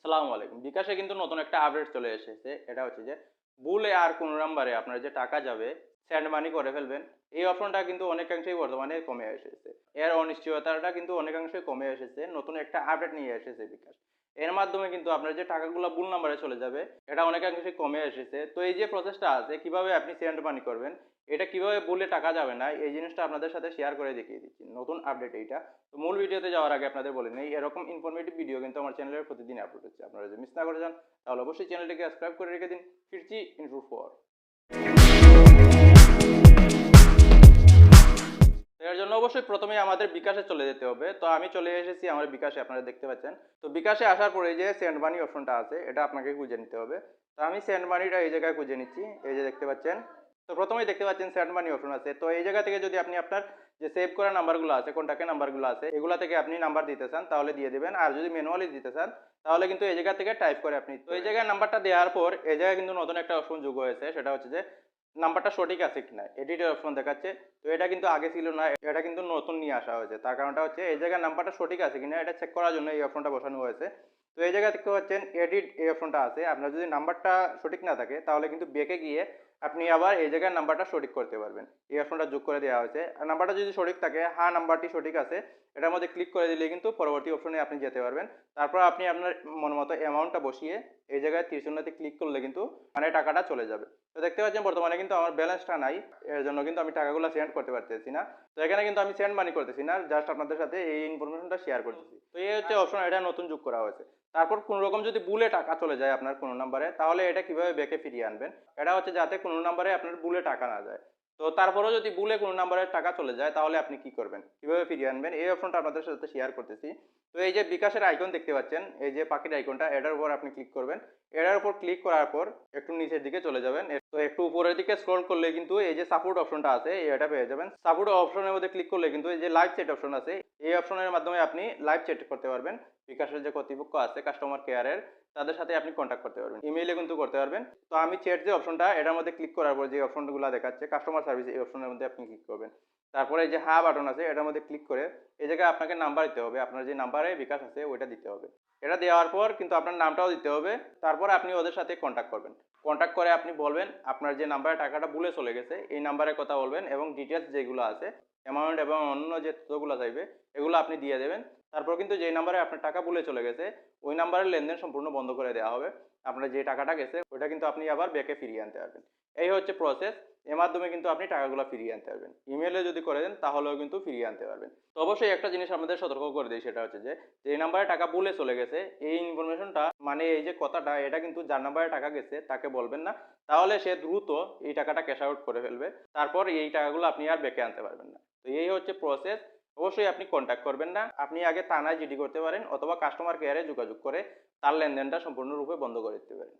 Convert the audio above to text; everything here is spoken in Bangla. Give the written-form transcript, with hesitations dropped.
আসসালামু আলাইকুম। বিকাশে কিন্তু নতুন একটা আপডেট চলে এসেছে। এটা হচ্ছে যে ভুলে আর কোন নাম্বারে আপনার যে টাকা যাবে সেন্ড মানি করে ফেলবেন। এই অপশনটা কিন্তু অনেকাংশেই বর্তমানে কমে এসেছে। এর অনিশ্চয়তাটা কিন্তু অনেকাংশেই কমে এসেছে। নতুন একটা আপডেট নিয়ে এসেছে বিকাশ। এর মাধ্যমে কিন্তু আপনার যে টাকাগুলা ভুল নাম্বারে চলে যাবে এটা অনেকাংশেই কমে এসেছে। তো এই যে প্রসেসটা আছে কিভাবে আপনি সেন্ড মানি করবেন, এটা কিভাবে ভুলে টাকা যাবে না এই জিনিসটা আপনাদের সাথে শেয়ার করে দেখিয়ে দিচ্ছি। নতুন আপডেট এইটা। তো মূল ভিডিওতে যাওয়ার আগে আপনাদের বলে নেই এরকম ইনফরমেটিভ ভিডিও কিন্তু আমার চ্যানেলে প্রতিদিন আপলোড হচ্ছে। আপনারা যদি মিস না করে যান তাহলে অবশ্যই চ্যানেলটিকে সাবস্ক্রাইব করে রেখে দিন। ফিরছি ইনটু ফর। এর জন্য অবশ্যই প্রথমেই আমাদের বিকাশে চলে যেতে হবে। তো আমি চলে এসেছি আমার বিকাশে, আপনারা দেখতে পাচ্ছেন। তো বিকাশে আসার পরে যে সেন্ড মানি অপশনটা আছে এটা আপনাকে খুঁজে নিতে হবে। তো আমি সেন্ড মানিটা এই জায়গায় খুঁজে নিচ্ছি, এই যে দেখতে পাচ্ছেন। তো প্রথমেই দেখতে পাচ্ছেন সেন্ড মানি অপশন আছে। তো এই জায়গা থেকে যদি আপনি আপনার যে সেভ করা নাম্বারগুলো আছে, কন্ট্যাক্টের নাম্বারগুলো আছে, এগুলা থেকে আপনি নাম্বার দিতে চান তাহলে দিয়ে দিবেন। আর যদি ম্যানুয়ালি দিতে চান তাহলে কিন্তু এই জায়গা থেকে টাইপ করে আপনি, তো এই জায়গায় নাম্বারটা দেওয়ার পর এই জায়গায় কিন্তু নতুন একটা অপশন যোগ হয়েছে, সেটা হচ্ছে যে নাম্বারটা সঠিক আছে কিনা এডিটের অপশন দেখাচ্ছে। তো এটা কিন্তু আগে ছিল না, এটা কিন্তু নতুন নিয়ে আসা হয়েছে। তার কারণটা হচ্ছে এই জায়গায় নাম্বারটা সঠিক আছে কিনা এটা চেক করার জন্য এই অপশনটা বসানো হয়েছে। তো এই জায়গায় দেখতে পাচ্ছেন এডিট এই অপশনটা আছে। আপনার যদি নাম্বারটা সঠিক না থাকে তাহলে কিন্তু বেঁকে গিয়ে আপনি আবার এই জায়গায় নাম্বারটা সঠিক করতে পারবেন। এই অপশনটা যোগ করে দেওয়া হয়েছে। আর নাম্বারটা যদি সঠিক থাকে, হ্যাঁ নাম্বারটি সঠিক আছে, এটার মধ্যে ক্লিক করে দিলে কিন্তু পরবর্তী অপশনে আপনি যেতে পারবেন। তারপর আপনি আপনার মন মতো অ্যামাউন্টটা বসিয়ে এই জায়গায় তীরচিহ্নতে ক্লিক করলে কিন্তু মানে টাকাটা চলে যাবে। তো দেখতে পাচ্ছেন বর্তমানে কিন্তু আমার ব্যালেন্সটা নাই, এর জন্য কিন্তু আমি টাকাগুলো সেন্ড করতে পারতেছি না। তো এখানে কিন্তু আমি সেন্ড মানি করতেছি না, জাস্ট আপনাদের সাথে এই ইনফরমেশনটা শেয়ার করতেছি। তো এই হচ্ছে অপশন, এটা নতুন যোগ করা হয়েছে। তারপর কোনো রকম যদি ভুলে টাকা চলে যায় আপনার কোনো নাম্বারে তাহলে এটা কিভাবে ব্যাকে ফিরিয়ে আনবেন, এটা হচ্ছে যাতে কোনো নাম্বারে আপনার ভুলে টাকা না যায়। তো তারপরেও যদি ভুলে কোনো নাম্বারে টাকা চলে যায় তাহলে আপনি কি করবেন, কিভাবে ফিরিয়ে আনবেন, এই অপশনটা আপনাদের সাথে শেয়ার করতেছি। তো এই যে বিকাশের আইকন দেখতে পাচ্ছেন, এই যে পাখির আইকনটা, এটার উপর আপনি ক্লিক করবেন। এটার উপর ক্লিক করার পর একটু নিচের দিকে চলে যাবেন। তো একটু উপরের দিকে স্ক্রল করলে কিন্তু এই যে সাপোর্ট অপশনটা আছে এটা পেয়ে যাবেন। সাপোর্ট অপশনের মধ্যে ক্লিক করলে কিন্তু এই যে লাইভ চ্যাট অপশন আছে, এই অপশনের মাধ্যমে আপনি লাইভ চ্যাট করতে পারবেন। বিকাশের যে কর্তৃপক্ষ আছে কাস্টমার কেয়ারের, তাদের সাথে আপনি কন্ট্যাক্ট করতে পারবেন, ইমেইলে কিন্তু করতে পারবেন। তো আমি চ্যাট যে অপশনটা এটার মধ্যে ক্লিক করার পর যে অপশনগুলো দেখাচ্ছে কাস্টমার সার্ভিস, এই অপশনের মধ্যে আপনি ক্লিক করবেন। তারপরে এই যে হ্যাঁ বাটন আছে এটার মধ্যে ক্লিক করে এই জায়গায় আপনাকে নাম্বার দিতে হবে, আপনার যে নাম্বারে বিকাশ আছে ওইটা দিতে হবে। এটা দেওয়ার পর কিন্তু আপনার নামটাও দিতে হবে। তারপর আপনি ওদের সাথে কন্ট্যাক্ট করবেন। কন্ট্যাক্ট করে আপনি বলবেন আপনার যে নাম্বারে টাকাটা ভুলে চলে গেছে এই নাম্বারের কথা বলবেন এবং ডিটেলস যেগুলো আছে অ্যামাউন্ট এবং অন্য যে তথ্যগুলো চাইবে এগুলো আপনি দিয়ে দেবেন। তারপর কিন্তু যেই নাম্বারে আপনার টাকা ভুলে চলে গেছে ওই নাম্বারের লেনদেন সম্পূর্ণ বন্ধ করে দেওয়া হবে। আপনার যে টাকাটা গেছে ওইটা কিন্তু আপনি আবার ব্যাকে ফিরিয়ে আনতে পারবেন। এই হচ্ছে প্রসেস। এর মাধ্যমে কিন্তু আপনি টাকাগুলো ফিরিয়ে আনতে পারবেন। ইমেলে যদি করে দেন তাহলেও কিন্তু ফিরিয়ে আনতে পারবেন। তো অবশ্যই একটা জিনিস আমাদের সতর্ক করে দিই, সেটা হচ্ছে যে এই নাম্বারে টাকা ভুলে চলে গেছে এই ইনফরমেশনটা মানে এই যে কথাটা এটা কিন্তু যার নাম্বারে টাকা গেছে তাকে বলবেন না, তাহলে সে দ্রুত এই টাকাটা ক্যাশ আউট করে ফেলবে। তারপর এই টাকাগুলো আপনি আর ব্যাকে আনতে পারবেন না। তো এই হচ্ছে প্রসেস। অবশ্যই আপনি কন্ট্যাক্ট করবেন না, আপনি আগে থানায় জিডি করতে পারেন অথবা কাস্টমার কেয়ারে যোগাযোগ করে তার লেনদেনটা সম্পূর্ণরূপে বন্ধ করে দিতে পারেন।